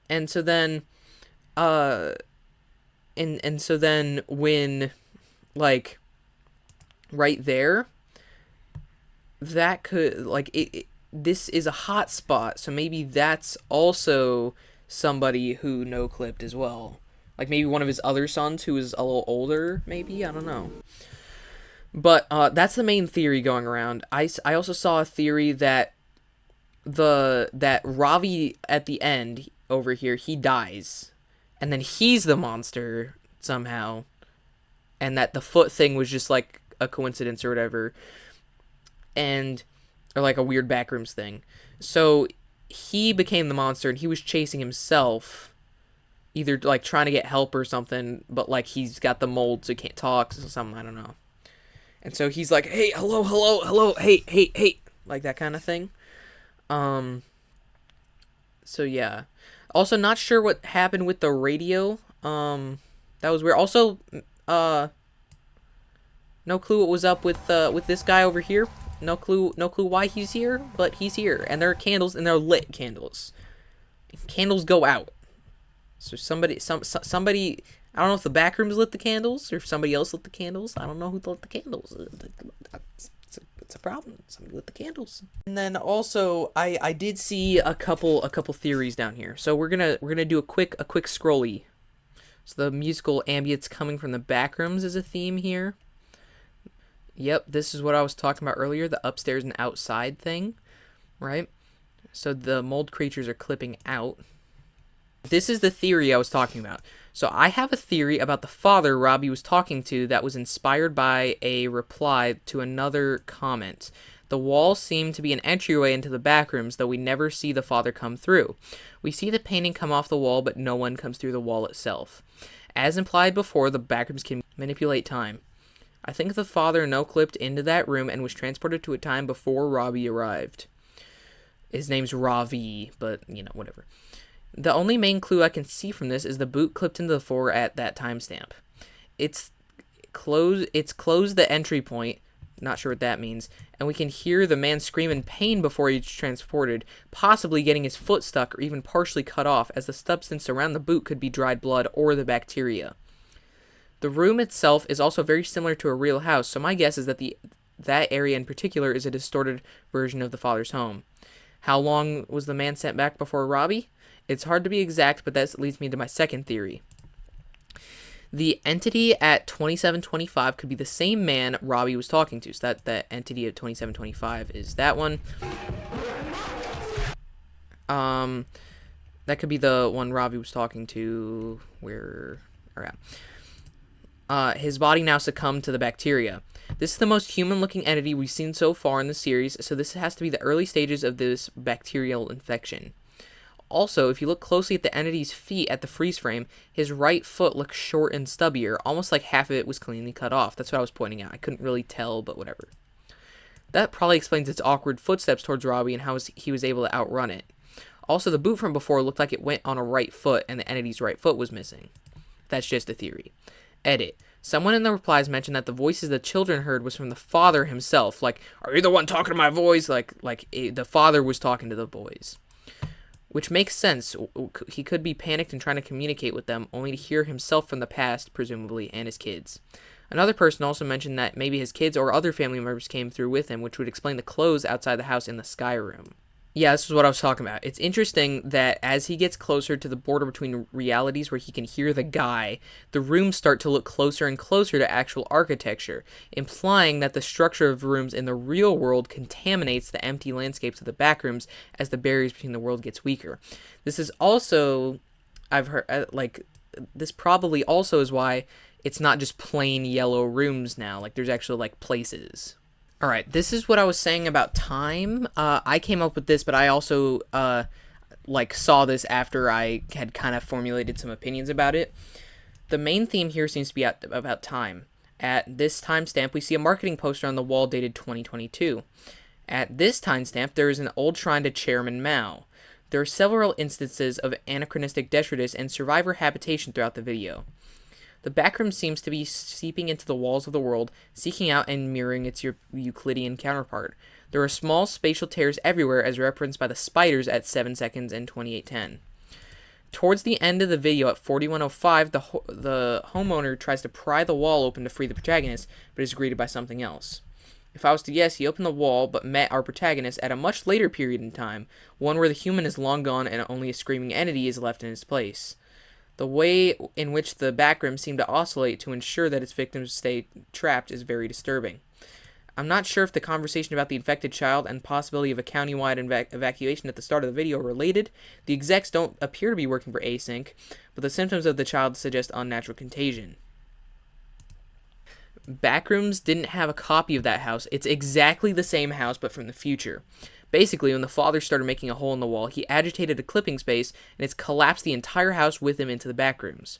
and so then, and so then when, like, right there, that could like this is a hot spot, so maybe that's also somebody who no clipped as well. Like maybe one of his other sons who is a little older, maybe, I don't know. But that's the main theory going around. I also saw a theory that that Ravi at the end over here, he dies, and then he's the monster somehow, and that the foot thing was just like a coincidence or whatever, and or like a weird backrooms thing. So he became the monster, and he was chasing himself, either like trying to get help or something, but like he's got the mold so he can't talk or something, I don't know. And so he's like, "Hey, hello, hello, hello, hey, hey, hey," like that kind of thing. So yeah. Also not sure what happened with the radio. That was weird. Also, no clue what was up with this guy over here. No clue why he's here, but he's here. And there are candles, and they're lit candles. Candles go out. So somebody, I don't know if the backrooms lit the candles or if somebody else lit the candles. I don't know who lit the candles. It's a problem. Somebody lit the candles. And then also, I did see a couple theories down here. So we're gonna do a quick scrolly. So the musical ambience coming from the backrooms is a theme here. Yep, this is what I was talking about earlier, the upstairs and outside thing, right? So the mold creatures are clipping out. This is the theory I was talking about. So I have a theory about the father Robbie was talking to that was inspired by a reply to another comment. The walls seem to be an entryway into the backrooms, though we never see the father come through. We see the painting come off the wall, but no one comes through the wall itself. As implied before, the backrooms can manipulate time. I think the father no-clipped into that room and was transported to a time before Robbie arrived. His name's Ravi, but, you know, whatever. The only main clue I can see from this is the boot clipped into the floor at that timestamp. It's closed the entry point, not sure what that means, and we can hear the man scream in pain before he's transported, possibly getting his foot stuck or even partially cut off, as the substance around the boot could be dried blood or the bacteria. The room itself is also very similar to a real house, so my guess is that that area in particular is a distorted version of the father's home. How long was the man sent back before Robbie? It's hard to be exact, but that leads me to my second theory. The entity at 2725 could be the same man Robbie was talking to. So that entity at 2725 is that one. That could be the one Robbie was talking to. Where are at? His body now succumbed to the bacteria. This is the most human-looking entity we've seen so far in the series, so this has to be the early stages of this bacterial infection. Also, if you look closely at the entity's feet at the freeze frame, his right foot looks short and stubbier, almost like half of it was cleanly cut off. That's what I was pointing out. I couldn't really tell, but whatever. That probably explains its awkward footsteps towards Robbie and how he was able to outrun it. Also, the boot from before looked like it went on a right foot, and the entity's right foot was missing. That's just a theory. Edit. Someone in the replies mentioned that the voices the children heard was from the father himself. Like, "Are you the one talking to my voice?" The father was talking to the boys. Which makes sense. He could be panicked and trying to communicate with them, only to hear himself from the past, presumably, and his kids. Another person also mentioned that maybe his kids or other family members came through with him, which would explain the clothes outside the house in the sky room. Yeah, this is what I was talking about. It's interesting that as he gets closer to the border between realities where he can hear the guy, the rooms start to look closer and closer to actual architecture, implying that the structure of rooms in the real world contaminates the empty landscapes of the backrooms as the barriers between the world gets weaker. This is also, I've heard, this probably also is why it's not just plain yellow rooms now. Like, there's actually, like, places. Alright, this is what I was saying about time. I came up with this, but I also, saw this after I had kind of formulated some opinions about it. The main theme here seems to be about time. At this timestamp, we see a marketing poster on the wall dated 2022. At this timestamp, there is an old shrine to Chairman Mao. There are several instances of anachronistic detritus and survivor habitation throughout the video. The backroom seems to be seeping into the walls of the world, seeking out and mirroring its Euclidean counterpart. There are small spatial tears everywhere as referenced by the spiders at 7 seconds and 28:10. Towards the end of the video at 41:05, the homeowner tries to pry the wall open to free the protagonist, but is greeted by something else. If I was to guess, he opened the wall but met our protagonist at a much later period in time, one where the human is long gone and only a screaming entity is left in its place. The way in which the backrooms seem to oscillate to ensure that its victims stay trapped is very disturbing. I'm not sure if the conversation about the infected child and possibility of a countywide evacuation at the start of the video are related. The execs don't appear to be working for Async, but the symptoms of the child suggest unnatural contagion. Backrooms didn't have a copy of that house. It's exactly the same house, but from the future. Basically, when the father started making a hole in the wall, he agitated a clipping space, and it's collapsed the entire house with him into the backrooms.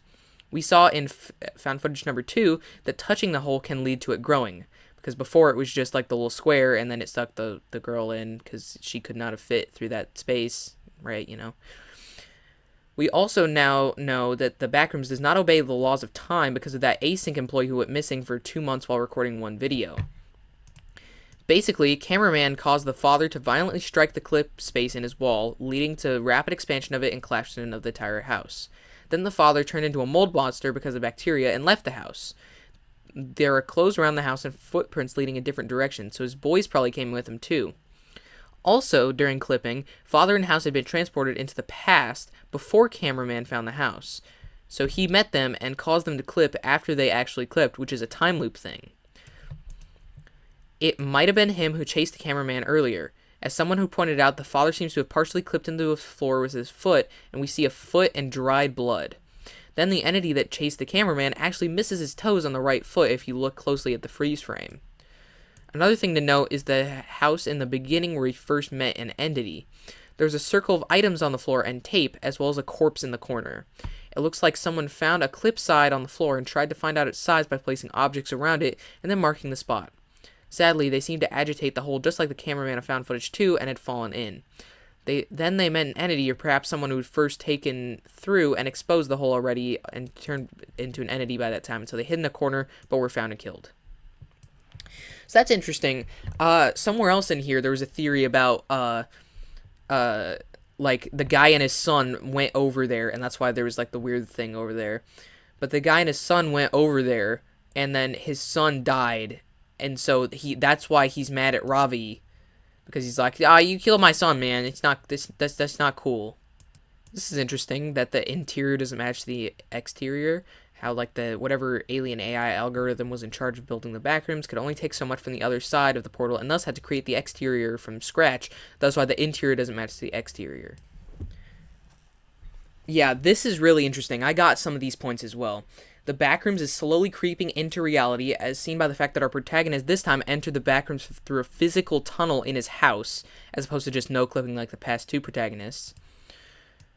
We saw in found footage number 2 that touching the hole can lead to it growing, because before it was just like the little square, and then it stuck the girl in, because she could not have fit through that space, right, you know. We also now know that the Backrooms does not obey the laws of time because of that Async employee who went missing for 2 months while recording one video. Basically, cameraman caused the father to violently strike the clip space in his wall, leading to rapid expansion of it and collapsion of the entire house. Then the father turned into a mold monster because of bacteria and left the house. There are clothes around the house and footprints leading in different directions, so his boys probably came with him too. Also, during clipping, father and house had been transported into the past before cameraman found the house. So he met them and caused them to clip after they actually clipped, which is a time loop thing. It might have been him who chased the cameraman earlier. As someone who pointed out, the father seems to have partially clipped into the floor with his foot, and we see a foot and dried blood. Then the entity that chased the cameraman actually misses his toes on the right foot if you look closely at the freeze frame. Another thing to note is the house in the beginning where he first met an entity. There's a circle of items on the floor and tape, as well as a corpse in the corner. It looks like someone found a clip side on the floor and tried to find out its size by placing objects around it and then marking the spot. Sadly, they seemed to agitate the hole just like the cameraman of found footage 2 and had fallen in. Then they met an entity, or perhaps someone who had first taken through and exposed the hole already and turned into an entity by that time. And so they hid in a corner, but were found and killed. So that's interesting. Somewhere else in here, there was a theory about, like, the guy and his son went over there, and that's why there was, like, the weird thing over there. But the guy and his son went over there, and then his son died, and so that's why he's mad at Ravi, because he's like, you killed my son, man. It's not, that's not cool. This is interesting, that the interior doesn't match the exterior. How, like, the whatever alien AI algorithm was in charge of building the backrooms could only take so much from the other side of the portal, and thus had to create the exterior from scratch. That's why the interior doesn't match the exterior. Yeah, this is really interesting. I got some of these points as well. The backrooms is slowly creeping into reality, as seen by the fact that our protagonist this time entered the backrooms through a physical tunnel in his house, as opposed to just no-clipping like the past 2 protagonists.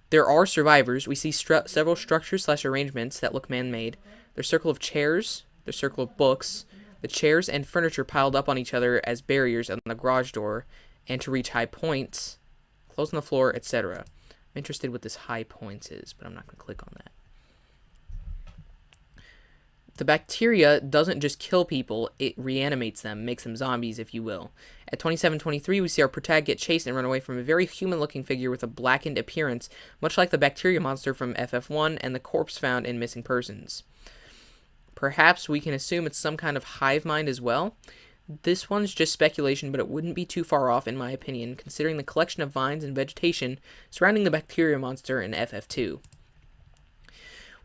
There are survivors. We see several structures/arrangements that look man-made. There's circle of chairs, there's circle of books, the chairs and furniture piled up on each other as barriers on the garage door, and to reach high points, clothes on the floor, etc. I'm interested what this high points is, but I'm not going to click on that. The bacteria doesn't just kill people, it reanimates them, makes them zombies, if you will. At 27:23, we see our protag get chased and run away from a very human-looking figure with a blackened appearance, much like the bacteria monster from FF1 and the corpse found in Missing Persons. Perhaps we can assume it's some kind of hive mind as well. This one's just speculation, but it wouldn't be too far off, in my opinion, considering the collection of vines and vegetation surrounding the bacteria monster in FF2.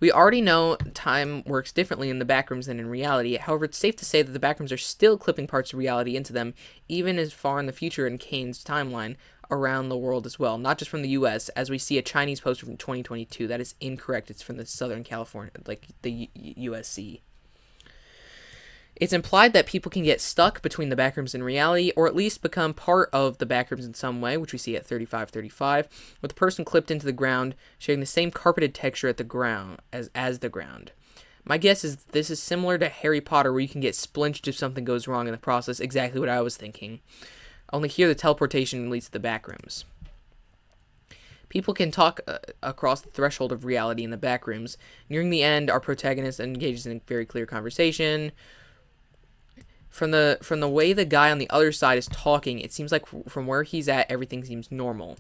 We already know time works differently in the backrooms than in reality. However, it's safe to say that the backrooms are still clipping parts of reality into them, even as far in the future in Kane's timeline around the world as well, not just from the US, as we see a Chinese poster from 2022. That is incorrect. It's from the Southern California, like the USC. It's implied that people can get stuck between the backrooms and reality, or at least become part of the backrooms in some way, which we see at 35:35, with the person clipped into the ground, sharing the same carpeted texture at the ground as the ground. My guess is this is similar to Harry Potter, where you can get splinched if something goes wrong in the process, exactly what I was thinking. Only here the teleportation leads to the backrooms. People can talk across the threshold of reality in the backrooms. Nearing the end, our protagonist engages in a very clear conversation. From the way the guy on the other side is talking, it seems like from where he's at, everything seems normal.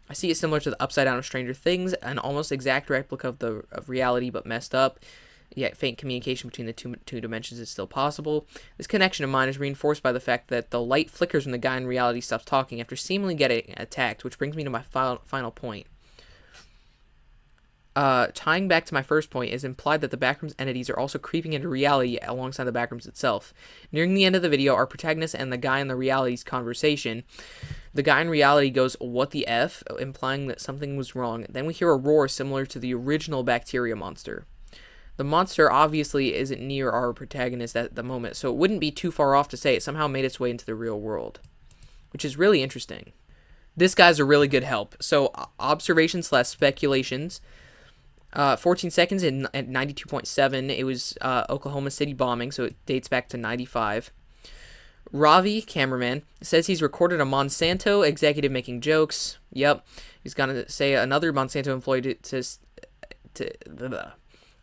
I see it similar to the Upside Down of Stranger Things, an almost exact replica of reality, but messed up. Yet faint communication between the two dimensions is still possible. This connection of mine is reinforced by the fact that the light flickers when the guy in reality stops talking after seemingly getting attacked, which brings me to my final point. Tying back to my first point, is implied that the backrooms entities are also creeping into reality alongside the backrooms itself. Nearing the end of the video, our protagonist and the guy in the reality's conversation. The guy in reality goes, "What the F?" implying that something was wrong. Then we hear a roar similar to the original bacteria monster. The monster obviously isn't near our protagonist at the moment, so it wouldn't be too far off to say it somehow made its way into the real world, which is really interesting. This guy's a really good help. So, observations/speculations. 14 seconds at 92.7. It was Oklahoma City bombing, so it dates back to 95. Ravi, cameraman, says he's recorded a Monsanto executive making jokes. Yep. He's gonna say another Monsanto employee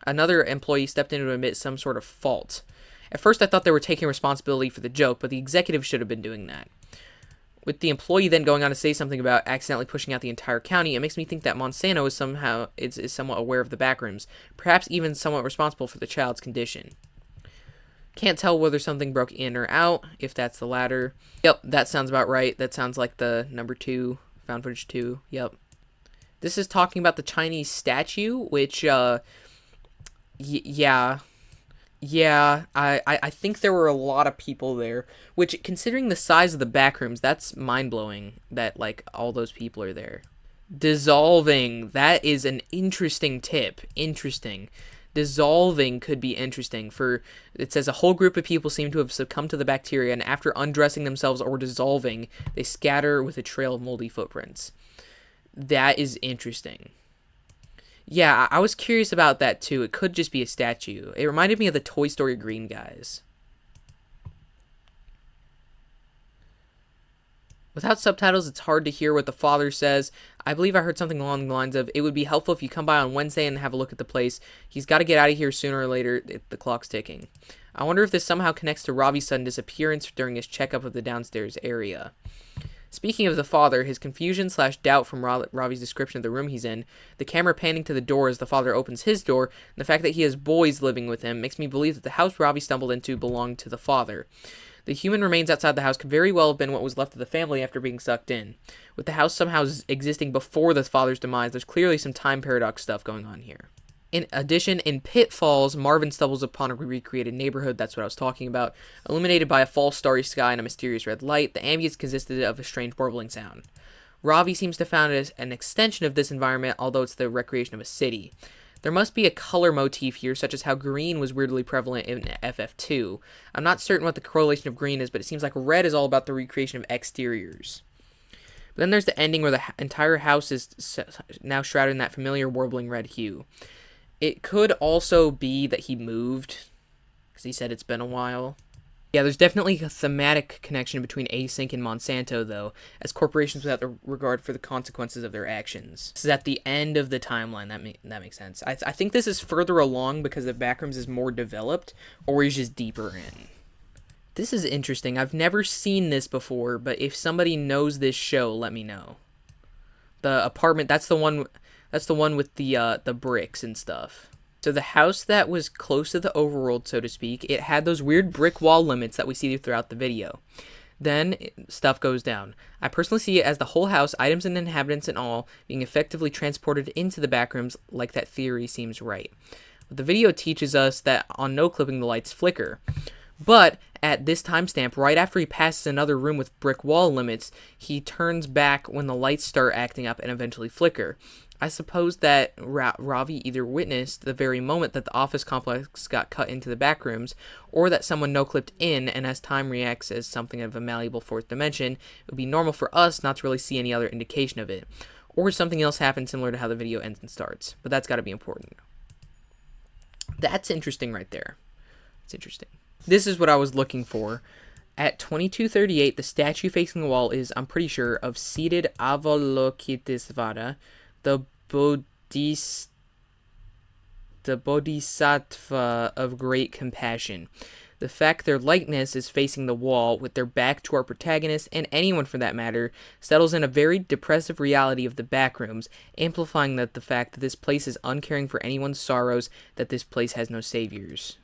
another employee stepped in to admit some sort of fault. At first I thought they were taking responsibility for the joke, but the executive should have been doing that. With the employee then going on to say something about accidentally pushing out the entire county, it makes me think that Monsanto is somewhat aware of the backrooms, perhaps even somewhat responsible for the child's condition. Can't tell whether something broke in or out, if that's the latter. Yep, that sounds about right. That sounds like the number 2, found footage 2. Yep. This is talking about the Chinese statue, which, yeah, I think there were a lot of people there, which, considering the size of the backrooms, that's mind-blowing that, like, all those people are there. Dissolving, that is an interesting tip. Interesting. Dissolving could be interesting. It says a whole group of people seem to have succumbed to the bacteria, and after undressing themselves or dissolving, they scatter with a trail of moldy footprints. That is interesting. Yeah, I was curious about that too. It could just be a statue. It reminded me of the Toy Story green guys. Without subtitles, it's hard to hear what the father says. I believe I heard something along the lines of, "It would be helpful if you come by on Wednesday and have a look at the place. He's got to get out of here sooner or later. The clock's ticking." I wonder if this somehow connects to Ravi's sudden disappearance during his checkup of the downstairs area. Speaking of the father, his confusion/doubt from Ravi's description of the room he's in, the camera panning to the door as the father opens his door, and the fact that he has boys living with him makes me believe that the house Ravi stumbled into belonged to the father. The human remains outside the house could very well have been what was left of the family after being sucked in. With the house somehow existing before the father's demise, there's clearly some time paradox stuff going on here. In addition, in Pitfalls, Marvin stumbles upon a recreated neighborhood, that's what I was talking about, illuminated by a false starry sky and a mysterious red light. The ambience consisted of a strange warbling sound. Ravi seems to have found it an extension of this environment, although it's the recreation of a city. There must be a color motif here, such as how green was weirdly prevalent in FF2. I'm not certain what the correlation of green is, but it seems like red is all about the recreation of exteriors. But then there's the ending where the entire house is now shrouded in that familiar warbling red hue. It could also be that he moved, because he said it's been a while. Yeah, there's definitely a thematic connection between Async and Monsanto, though, as corporations without the regard for the consequences of their actions. This is at the end of the timeline. That makes sense. I think this is further along because the Backrooms is more developed, or he's just deeper in. This is interesting. I've never seen this before, but if somebody knows this show, let me know. The apartment, that's the one with the bricks and stuff. So the house that was close to the overworld, so to speak, it had those weird brick wall limits that we see throughout the video. Then stuff goes down. I personally see it as the whole house, items and inhabitants and all, being effectively transported into the backrooms, like that theory seems right. But the video teaches us that on no clipping the lights flicker. But at this timestamp, right after he passes another room with brick wall limits, he turns back when the lights start acting up and eventually flicker. I suppose that Ravi either witnessed the very moment that the office complex got cut into the backrooms, or that someone no-clipped in, and as time reacts as something of a malleable fourth dimension, it would be normal for us not to really see any other indication of it. Or something else happened similar to how the video ends and starts. But that's got to be important. That's interesting right there. It's interesting. This is what I was looking for. At 2238, the statue facing the wall is, I'm pretty sure, of seated Avalokitesvara, the Bodhis the Bodhisattva of great compassion. The fact their likeness is facing the wall with their back to our protagonist, and anyone for that matter, settles in a very depressive reality of the backrooms, amplifying the fact that this place is uncaring for anyone's sorrows, that this place has no saviors.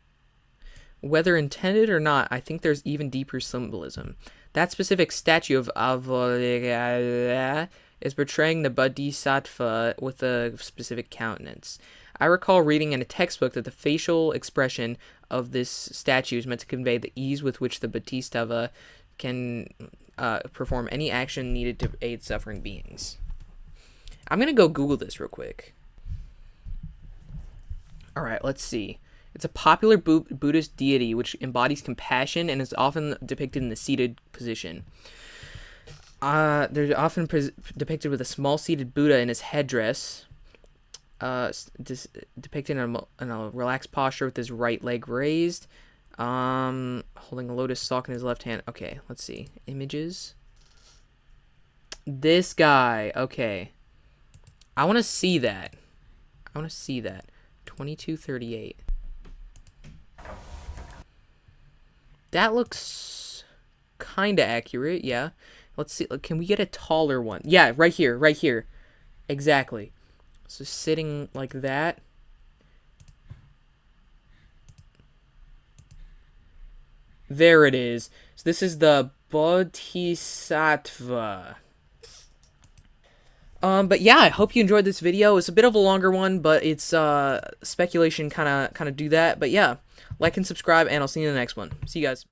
Whether intended or not, I think there's even deeper symbolism. That specific statue of Avalokitesvara is portraying the Bodhisattva with a specific countenance. I recall reading in a textbook that the facial expression of this statue is meant to convey the ease with which the Bodhisattva can perform any action needed to aid suffering beings. I'm going to go Google this real quick. Alright, let's see. It's a popular Buddhist deity which embodies compassion and is often depicted in the seated position. They're often depicted with a small seated Buddha in his headdress, depicted in a relaxed posture with his right leg raised, holding a lotus stalk in his left hand. Okay, let's see. Images. This guy. Okay. I want to see that. 2238. That looks kind of accurate, yeah. Let's see. Can we get a taller one? Yeah, right here. Exactly. So sitting like that. There it is. So this is the Bodhisattva. But yeah, I hope you enjoyed this video. It's a bit of a longer one, but it's speculation kind of do that. But yeah, like and subscribe, and I'll see you in the next one. See you guys.